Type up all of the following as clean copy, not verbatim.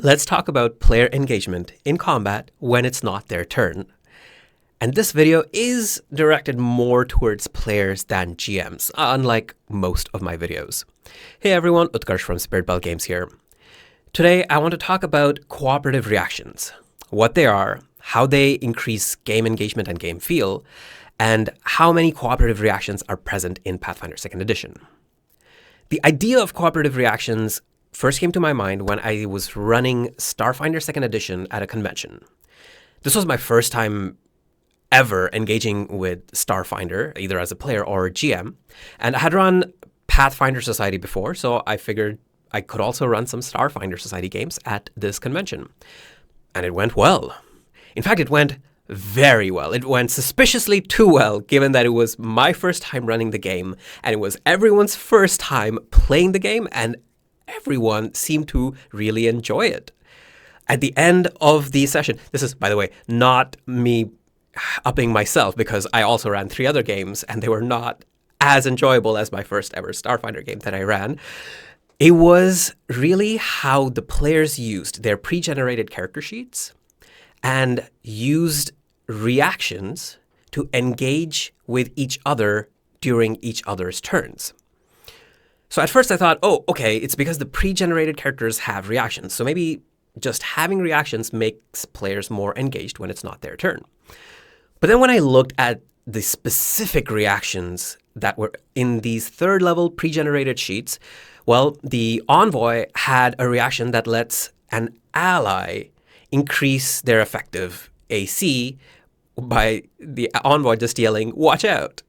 Let's talk about player engagement in combat when it's not their turn. And this video is directed more towards players than GMs, unlike most of my videos. Hey everyone, Utkarsh from Spirit Bell Games here. Today I want to talk about cooperative reactions, what they are, how they increase game engagement and game feel, and how many cooperative reactions are present in Pathfinder 2nd Edition. The idea of cooperative reactions first came to my mind when I was running Starfinder 2nd Edition at a convention. This was my first time ever engaging with Starfinder, either as a player or a GM, and I had run Pathfinder Society before, so I figured I could also run some Starfinder Society games at this convention. And it went well. In fact, it went very well. It went suspiciously too well, given that it was my first time running the game, and it was everyone's first time playing the game, and everyone seemed to really enjoy it. At the end of the session, this is, by the way, not me upping myself, because I also ran 3 other games, and they were not as enjoyable as my first ever Starfinder game that I ran. It was really how the players used their pre-generated character sheets and used reactions to engage with each other during each other's turns. So at first I thought, oh, okay, it's because the pre-generated characters have reactions. So maybe just having reactions makes players more engaged when it's not their turn. But then when I looked at the specific reactions that were in these 3rd level pre-generated sheets, well, the Envoy had a reaction that lets an ally increase their effective AC by the Envoy just yelling, "Watch out."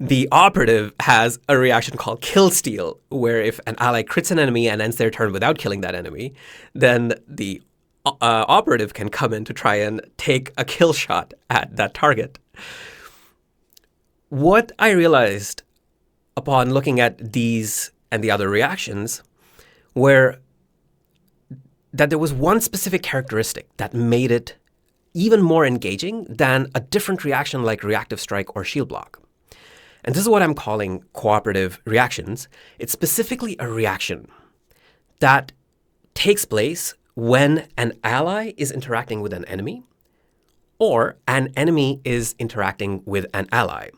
The Operative has a reaction called Kill Steal, where if an ally crits an enemy and ends their turn without killing that enemy, then the Operative can come in to try and take a kill shot at that target. What I realized upon looking at these and the other reactions were that there was one specific characteristic that made it even more engaging than a different reaction like Reactive Strike or Shield Block. And this is what I'm calling cooperative reactions. It's specifically a reaction that takes place when an ally is interacting with an enemy or an enemy is interacting with an ally.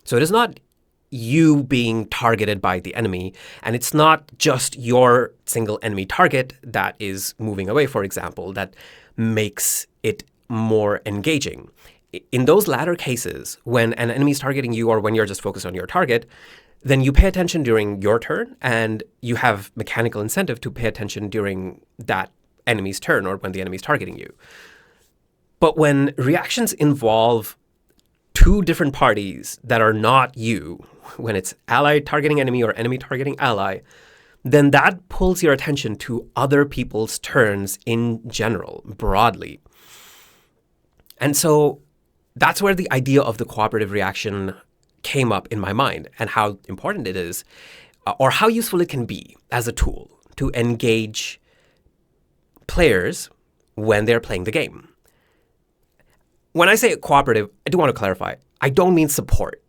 So it is not you being targeted by the enemy, and it's not just your single enemy target that is moving away, for example, that makes it more engaging. In those latter cases, when an enemy is targeting you or when you're just focused on your target, then you pay attention during your turn, and you have mechanical incentive to pay attention during that enemy's turn or when the enemy is targeting you. But when reactions involve 2 different parties that are not you, when it's ally targeting enemy or enemy targeting ally, then that pulls your attention to other people's turns in general, broadly. And so that's where the idea of the cooperative reaction came up in my mind, and how important it is, or how useful it can be as a tool to engage players when they're playing the game. When I say cooperative, I do want to clarify, I don't mean support.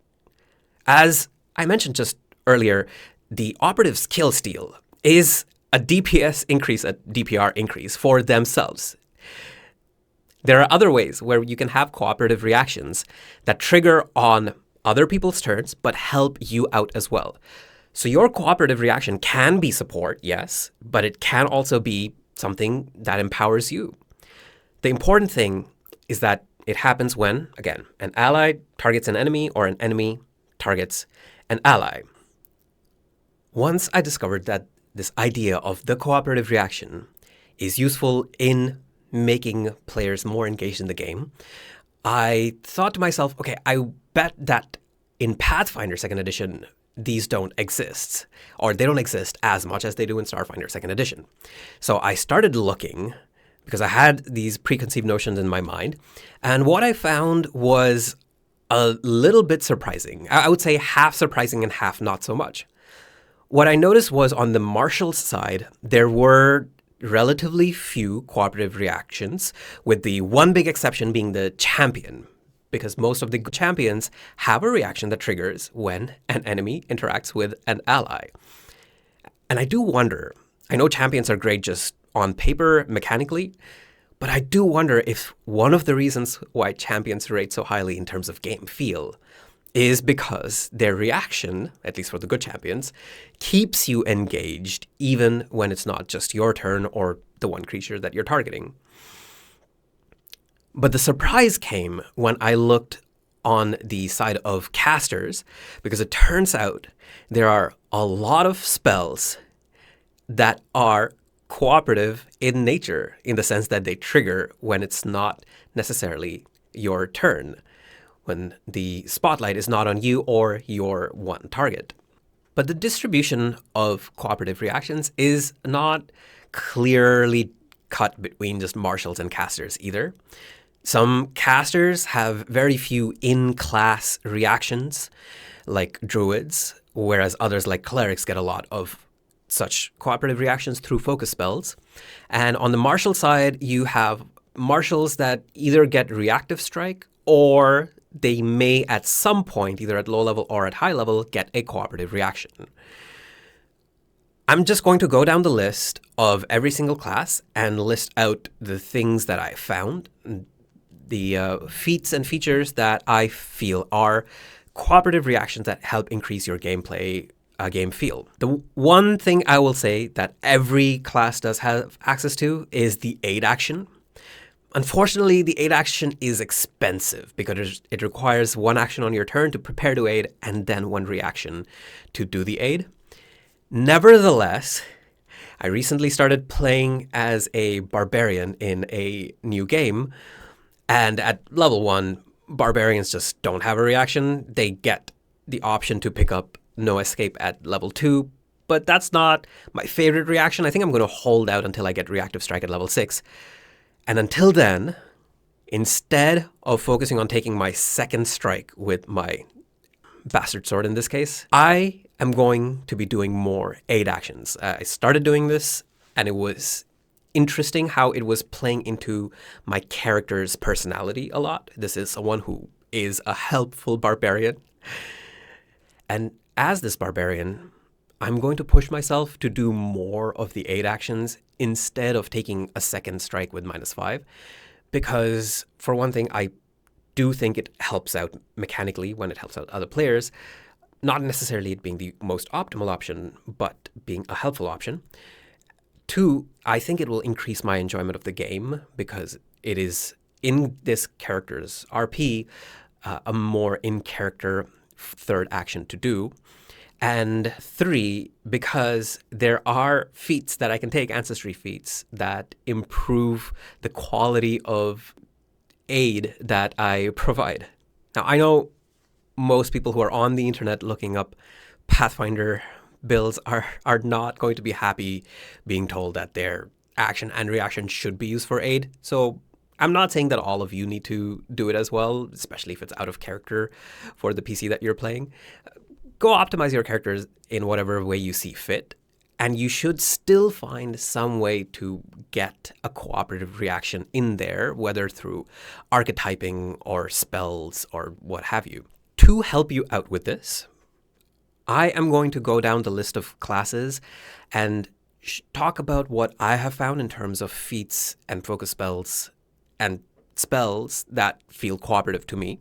As I mentioned just earlier, the Operative's Kill Steal is a DPS increase, a DPR increase for themselves. There are other ways where you can have cooperative reactions that trigger on other people's turns, but help you out as well. So your cooperative reaction can be support, yes, but it can also be something that empowers you. The important thing is that it happens when, again, an ally targets an enemy or an enemy targets an ally. Once I discovered that this idea of the cooperative reaction is useful in making players more engaged in the game, I thought to myself, okay, I bet that in Pathfinder 2nd Edition, these don't exist, or they don't exist as much as they do in Starfinder 2nd Edition. So I started looking, because I had these preconceived notions in my mind, and what I found was a little bit surprising. I would say half surprising and half not so much. What I noticed was on the Marshals side, there were relatively few cooperative reactions, with the one big exception being the champion, because most of the champions have a reaction that triggers when an enemy interacts with an ally. And I do wonder, I know champions are great just on paper mechanically, but I do wonder if one of the reasons why champions rate so highly in terms of game feel is because their reaction, at least for the good champions, keeps you engaged even when it's not just your turn or the one creature that you're targeting. But the surprise came when I looked on the side of casters, because it turns out there are a lot of spells that are cooperative in nature, in the sense that they trigger when it's not necessarily your turn, when the spotlight is not on you or your one target. But the distribution of cooperative reactions is not clearly cut between just marshals and casters either. Some casters have very few in-class reactions, like druids, whereas others, like clerics, get a lot of such cooperative reactions through focus spells. And on the martial side, you have marshals that either get reactive strike, or they may at some point, either at low level or at high level, get a cooperative reaction. I'm just going to go down the list of every single class and list out the things that I found, the feats and features that I feel are cooperative reactions that help increase your gameplay game feel. The one thing I will say that every class does have access to is the aid action. Unfortunately, the aid action is expensive because it requires one action on your turn to prepare to aid and then one reaction to do the aid. Nevertheless, I recently started playing as a barbarian in a new game, and at level 1, barbarians just don't have a reaction. They get the option to pick up no escape at level 2, but that's not my favorite reaction. I think I'm going to hold out until I get reactive strike at level 6. And until then, instead of focusing on taking my second strike with my bastard sword in this case, I am going to be doing more aid actions. I started doing this, and it was interesting how it was playing into my character's personality a lot. This is someone who is a helpful barbarian. And as this barbarian, I'm going to push myself to do more of the aid actions instead of taking a second strike with -5. Because, for one thing, I do think it helps out mechanically when it helps out other players. Not necessarily it being the most optimal option, but being a helpful option. 2, I think it will increase my enjoyment of the game because it is, in this character's RP, a more in-character third action to do. And 3, because there are feats that I can take, ancestry feats, that improve the quality of aid that I provide. Now, I know most people who are on the internet looking up Pathfinder builds are not going to be happy being told that their action and reaction should be used for aid. So I'm not saying that all of you need to do it as well, especially if it's out of character for the PC that you're playing. Go optimize your characters in whatever way you see fit, and you should still find some way to get a cooperative reaction in there, whether through archetyping or spells or what have you. To help you out with this, I am going to go down the list of classes and talk about what I have found in terms of feats and focus spells and spells that feel cooperative to me.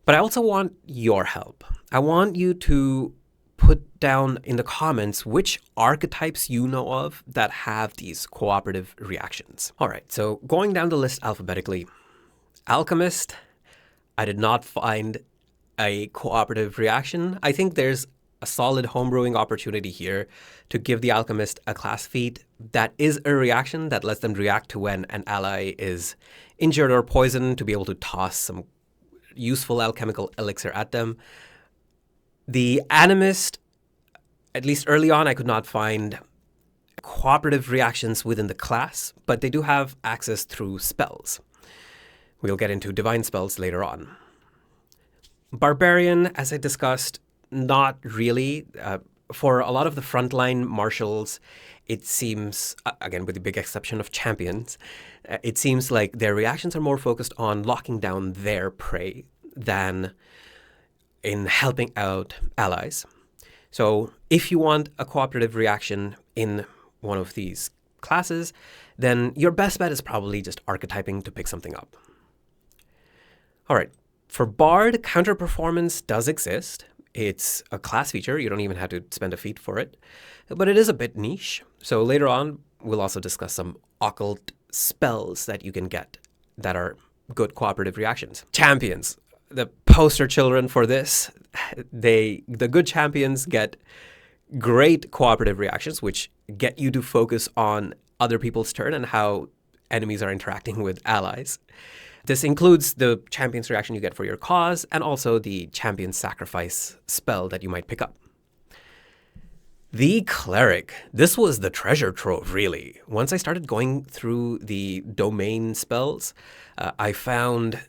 But I also want your help. I want you to put down in the comments which archetypes you know of that have these cooperative reactions. All right, so going down the list alphabetically, Alchemist, I did not find a cooperative reaction. I think there's a solid homebrewing opportunity here to give the Alchemist a class feat that is a reaction that lets them react to when an ally is injured or poisoned, to be able to toss some useful alchemical elixir at them. The Animist, at least early on, I could not find cooperative reactions within the class, but they do have access through spells. We'll get into divine spells later on. Barbarian, as I discussed, not really. For a lot of the frontline marshals, it seems, again, with the big exception of champions, it seems like their reactions are more focused on locking down their prey than in helping out allies. So if you want a cooperative reaction in one of these classes, then your best bet is probably just archetyping to pick something up. All right, for Bard, counter performance does exist. It's a class feature. You don't even have to spend a feat for it, but it is a bit niche. So later on, we'll also discuss some occult spells that you can get that are good cooperative reactions. Champions, the poster children for this. The good champions get great cooperative reactions, which get you to focus on other people's turn and how enemies are interacting with allies. This includes the champion's reaction you get for your cause and also the champion sacrifice spell that you might pick up. The cleric. This was the treasure trove, really. Once I started going through the domain spells, I found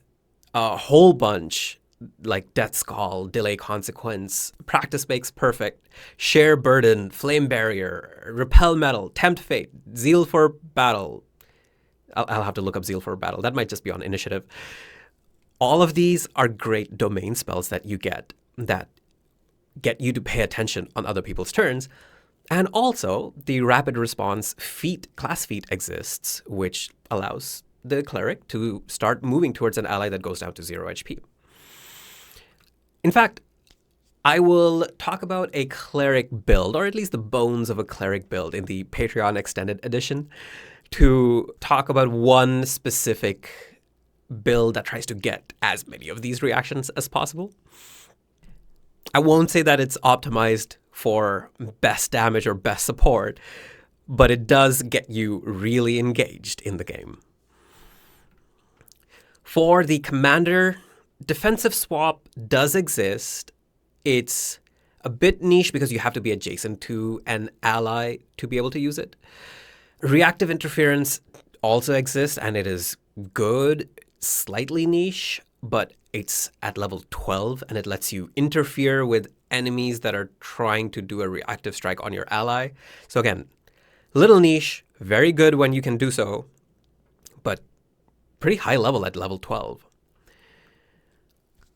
a whole bunch like Death's Call, Delay Consequence, Practice Makes Perfect, Share Burden, Flame Barrier, Repel Metal, Tempt Fate, Zeal for Battle. I'll have to look up Zeal for Battle. That might just be on initiative. All of these are great domain spells that you get that get you to pay attention on other people's turns. And also, the rapid response class feat exists, which allows the cleric to start moving towards an ally that goes down to 0 HP. In fact, I will talk about a cleric build, or at least the bones of a cleric build in the Patreon Extended Edition, to talk about one specific build that tries to get as many of these reactions as possible. I won't say that it's optimized for best damage or best support, but it does get you really engaged in the game. For the commander, defensive swap does exist. It's a bit niche because you have to be adjacent to an ally to be able to use it. Reactive interference also exists, and it is good, slightly niche, but it's at level 12, and it lets you interfere with enemies that are trying to do a reactive strike on your ally. So again, little niche, very good when you can do so, but pretty high level at level 12.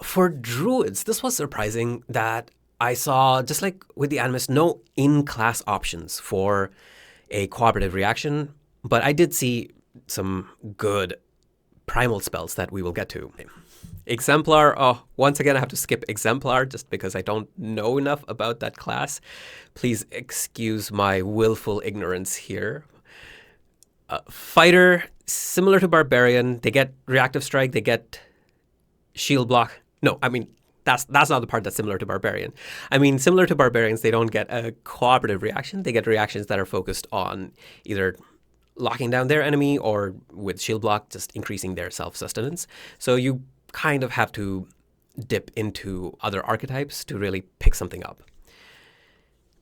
For druids, this was surprising that I saw, just like with the Animus, no in-class options for a cooperative reaction, but I did see some good primal spells that we will get to. Exemplar, once again, I have to skip Exemplar just because I don't know enough about that class. Please excuse my willful ignorance here. Fighter, similar to Barbarian, they get Reactive Strike, they get Shield Block. No, I mean, that's not the part that's similar to Barbarian. I mean, similar to Barbarians, they don't get a cooperative reaction. They get reactions that are focused on either locking down their enemy or with Shield Block, just increasing their self-sustenance. So you kind of have to dip into other archetypes to really pick something up.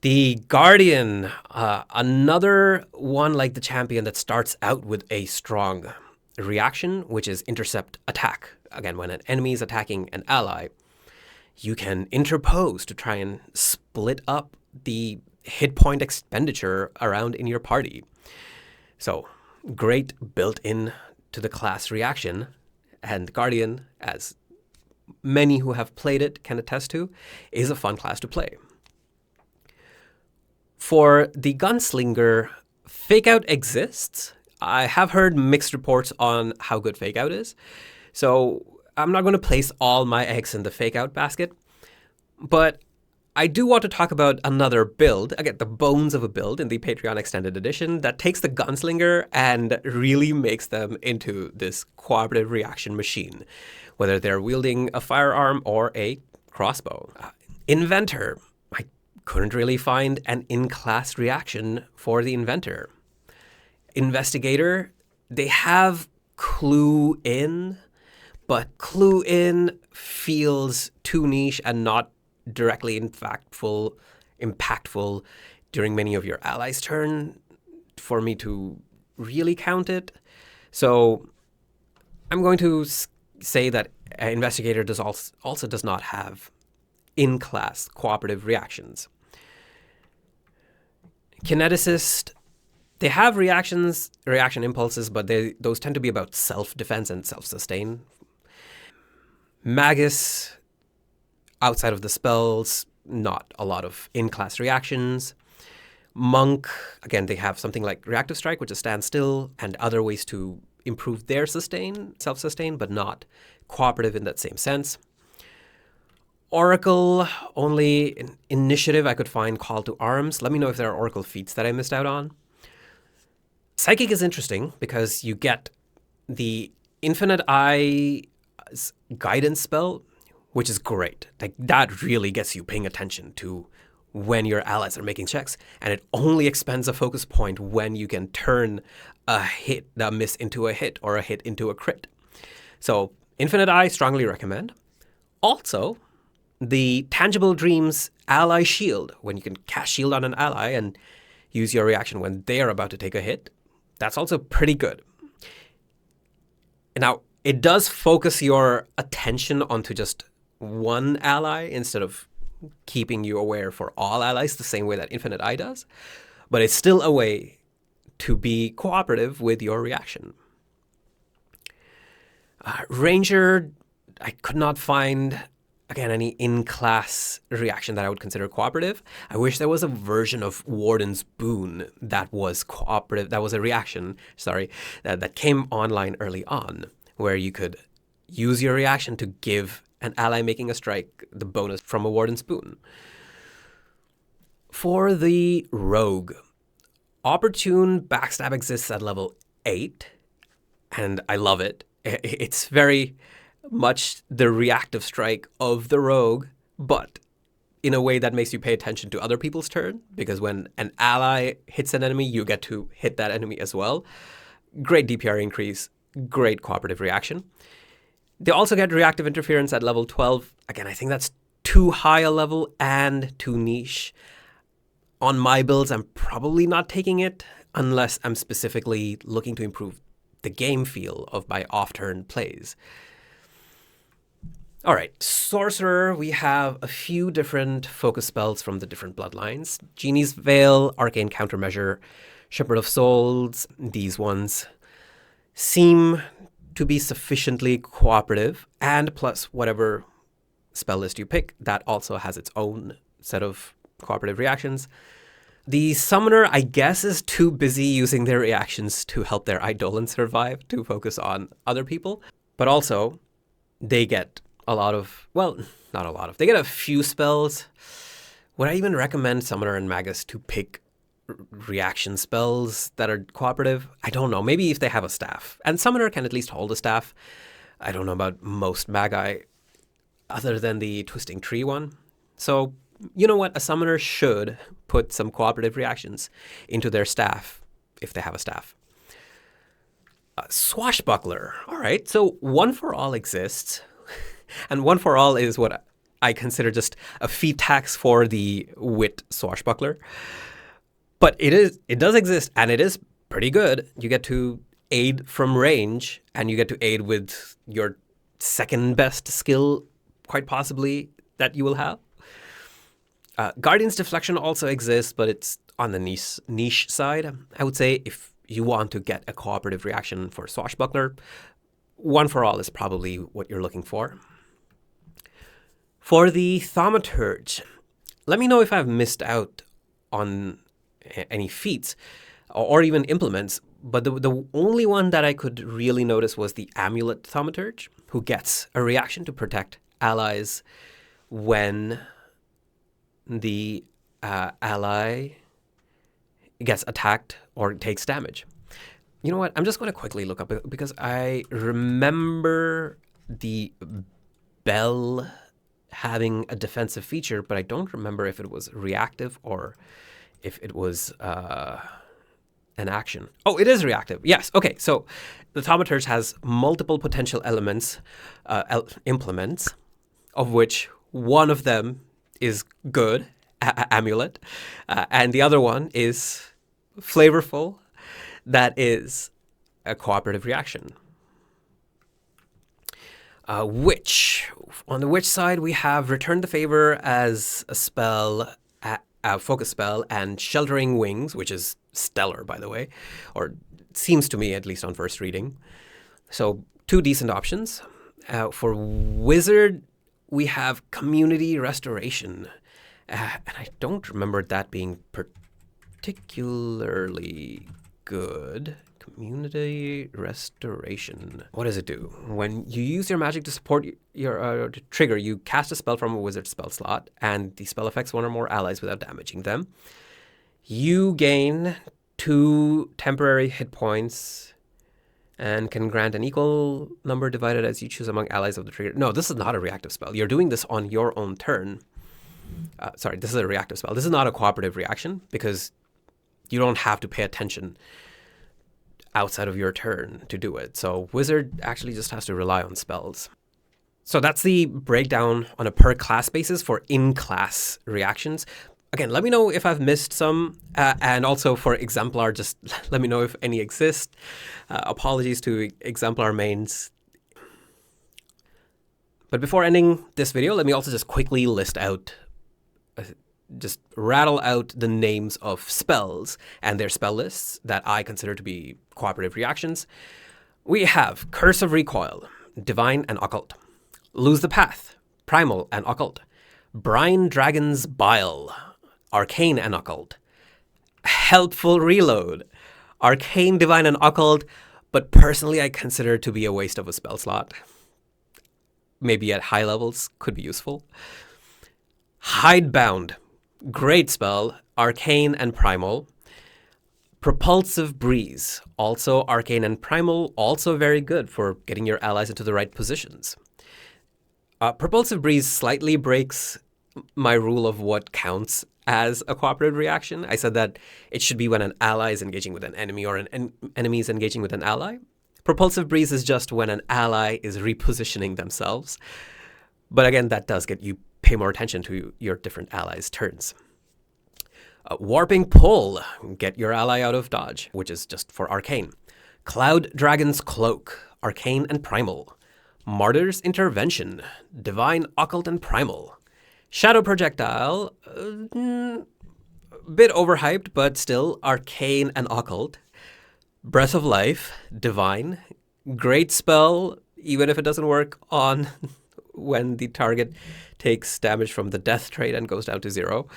The Guardian, another one like the Champion that starts out with a strong reaction, which is Intercept Attack. Again, when an enemy is attacking an ally, you can interpose to try and split up the hit point expenditure around in your party. So great built-in to the class reaction, and Guardian, as many who have played it can attest to, is a fun class to play. For the Gunslinger, Fake Out exists. I have heard mixed reports on how good Fake Out is, so I'm not going to place all my eggs in the Fake Out basket, but I do want to talk about another build, again, the bones of a build in the Patreon Extended Edition that takes the Gunslinger and really makes them into this cooperative reaction machine, whether they're wielding a firearm or a crossbow. Inventor. I couldn't really find an in-class reaction for the Inventor. Investigator. They have Clue In, but Clue In feels too niche and not directly impactful during many of your allies' turn for me to really count it. So I'm going to say that Investigator also does not have in-class cooperative reactions. Kineticist, they have reaction impulses, but those tend to be about self-defense and self-sustain. Magus, outside of the spells, not a lot of in-class reactions. Monk, again, they have something like Reactive Strike, which is stand still, and other ways to improve their self-sustain, but not cooperative in that same sense. Oracle, only initiative I could find Call to Arms. Let me know if there are Oracle feats that I missed out on. Psychic is interesting because you get the Infinite Eye guidance spell, which is great. Like, that really gets you paying attention to when your allies are making checks, and it only expends a focus point when you can turn a miss into a hit or a hit into a crit. So Infinite Eye, strongly recommend. Also, the Tangible Dreams Ally Shield, when you can cast Shield on an ally and use your reaction when they are about to take a hit. That's also pretty good. Now, it does focus your attention onto just one ally instead of keeping you aware for all allies the same way that Infinite Eye does, but it's still a way to be cooperative with your reaction. Ranger, I could not find, again, any in-class reaction that I would consider cooperative. I wish there was a version of Warden's Boon that was cooperative, that was a reaction, that came online early on, where you could use your reaction to give an ally making a strike the bonus from a Warden's Boon. For the Rogue, Opportune Backstab exists at level 8, and I love it. It's very much the reactive strike of the Rogue, but in a way that makes you pay attention to other people's turn, because when an ally hits an enemy, you get to hit that enemy as well. Great DPR increase, great cooperative reaction. They also get reactive interference at level 12. Again, I think that's too high a level and too niche. On my builds, I'm probably not taking it unless I'm specifically looking to improve the game feel of my off-turn plays. All right, Sorcerer, we have a few different focus spells from the different bloodlines. Genie's Veil, Arcane Countermeasure, Shepherd of Souls. These ones seem to be sufficiently cooperative, and plus whatever spell list you pick, that also has its own set of cooperative reactions. The Summoner, I guess, is too busy using their reactions to help their Eidolon survive, to focus on other people. But also, they get a lot of, well, not a lot of, they get a few spells. Would I even recommend Summoner and Magus to pick reaction spells that are cooperative? I don't know. Maybe if they have a staff. And Summoner can at least hold a staff. I don't know about most Magi other than the Twisting Tree one. So, you know what? A Summoner should put some cooperative reactions into their staff if they have a staff. Swashbuckler. All right. So One for All exists. And One for All is what I consider just a feat tax for the wit Swashbuckler. But it does exist, and it is pretty good. You get to aid from range, and you get to aid with your second best skill, quite possibly, that you will have. Guardian's Deflection also exists, but it's on the niche side. I would say if you want to get a cooperative reaction for Swashbuckler, One for All is probably what you're looking for. For the Thaumaturge, let me know if I've missed out on any feats or even implements, but the only one that I could really notice was the Amulet Thaumaturge, who gets a reaction to protect allies when the ally gets attacked or takes damage. You know what? I'm just going to quickly look up it because I remember the Bell having a defensive feature, but I don't remember if it was reactive or if it was an action. Oh, it is reactive. Yes. Okay. So the Thaumaturge has multiple potential elements, implements, of which one of them is good, Amulet, and the other one is flavorful, that is a cooperative reaction. Witch. On the Witch side, we have Return the Favor as a spell, a focus spell, and Sheltering Wings, which is stellar, by the way, or seems to me, at least on first reading. So two decent options. For Wizard, we have Community Restoration. And I don't remember that being particularly good. Community restoration. What does it do? When you use your magic to support your trigger, you cast a spell from a wizard spell slot, and the spell affects one or more allies without damaging them. You gain 2 temporary hit points and can grant an equal number divided as you choose among allies of the trigger. No, this is not a reactive spell. You're doing this on your own turn. Sorry, this is a reactive spell. This is not a cooperative reaction because you don't have to pay attention outside of your turn to do it. So wizard actually just has to rely on spells. So that's the breakdown on a per class basis for in-class reactions. Again, let me know if I've missed some, and also for Exemplar, just let me know if any exist. Apologies to Exemplar mains. But before ending this video, let me also just quickly list out, just rattle out the names of spells and their spell lists that I consider to be cooperative reactions. We have Curse of Recoil, Divine and Occult. Lose the Path, Primal and Occult. Brine Dragon's Bile, Arcane and Occult. Helpful Reload, Arcane, Divine, and Occult, but personally I consider it to be a waste of a spell slot. Maybe at high levels could be useful. Hidebound, great spell, Arcane and Primal. Propulsive Breeze, also Arcane and Primal, also very good for getting your allies into the right positions. Propulsive Breeze slightly breaks my rule of what counts as a cooperative reaction. I said that it should be when an ally is engaging with an enemy or an enemy is engaging with an ally. Propulsive Breeze is just when an ally is repositioning themselves. But again, that does get you pay more attention to your different allies' turns. Warping Pull, get your ally out of dodge, which is just for Arcane. Cloud Dragon's Cloak, Arcane and Primal. Martyr's Intervention, Divine, Occult, and Primal. Shadow Projectile, bit overhyped, but still Arcane and Occult. Breath of Life, Divine. Great spell, even if it doesn't work on when the target takes damage from the death trait and goes down to 0.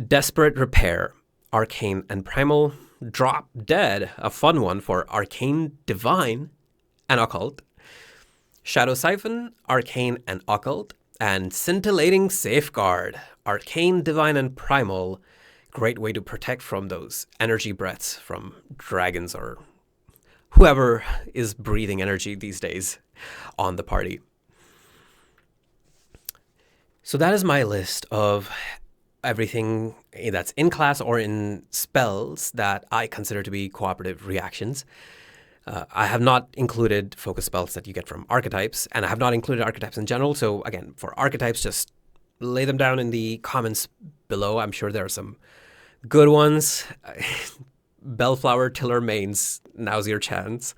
Desperate Repair, Arcane and Primal. Drop Dead, a fun one for Arcane, Divine, and Occult. Shadow Siphon, Arcane and Occult. And Scintillating Safeguard, Arcane, Divine, and Primal. Great way to protect from those energy breaths from dragons or whoever is breathing energy these days on the party. So that is my list of everything that's in class or in spells that I consider to be cooperative reactions. I have not included focus spells that you get from archetypes, and I have not included archetypes in general. So again, for archetypes, just lay them down in the comments below. I'm sure there are some good ones. Bellflower Tiller mains, now's your chance.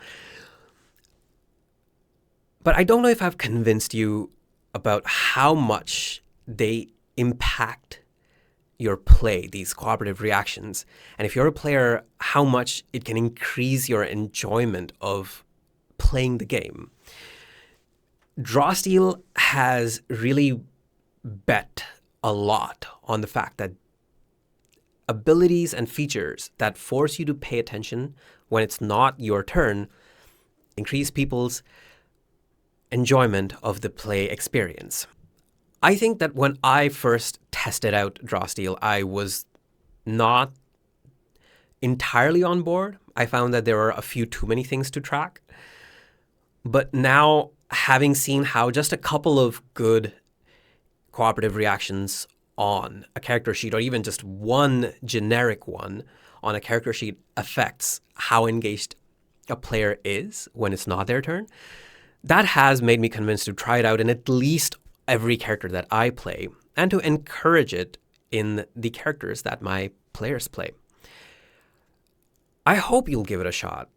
But I don't know if I've convinced you about how much they impact your play, these cooperative reactions. And if you're a player, how much it can increase your enjoyment of playing the game. Drawsteel has really bet a lot on the fact that abilities and features that force you to pay attention when it's not your turn increase people's enjoyment of the play experience. I think that when I first tested out Drawsteel, I was not entirely on board. I found that there were a few too many things to track. But now, having seen how just a couple of good cooperative reactions on a character sheet, or even just one generic one on a character sheet, affects how engaged a player is when it's not their turn, that has made me convinced to try it out in at least every character that I play, and to encourage it in the characters that my players play. I hope you'll give it a shot.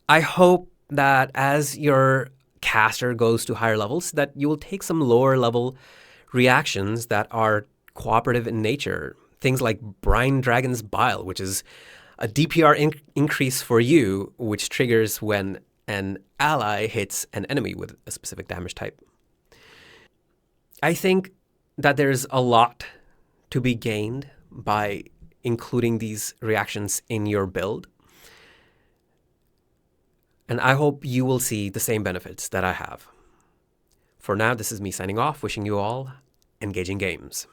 I hope that as your caster goes to higher levels, that you will take some lower level reactions that are cooperative in nature. Things like Brine Dragon's Bile, which is a DPR increase for you, which triggers when an ally hits an enemy with a specific damage type. I think that there's a lot to be gained by including these reactions in your build. And I hope you will see the same benefits that I have. For now, this is me signing off, wishing you all engaging games.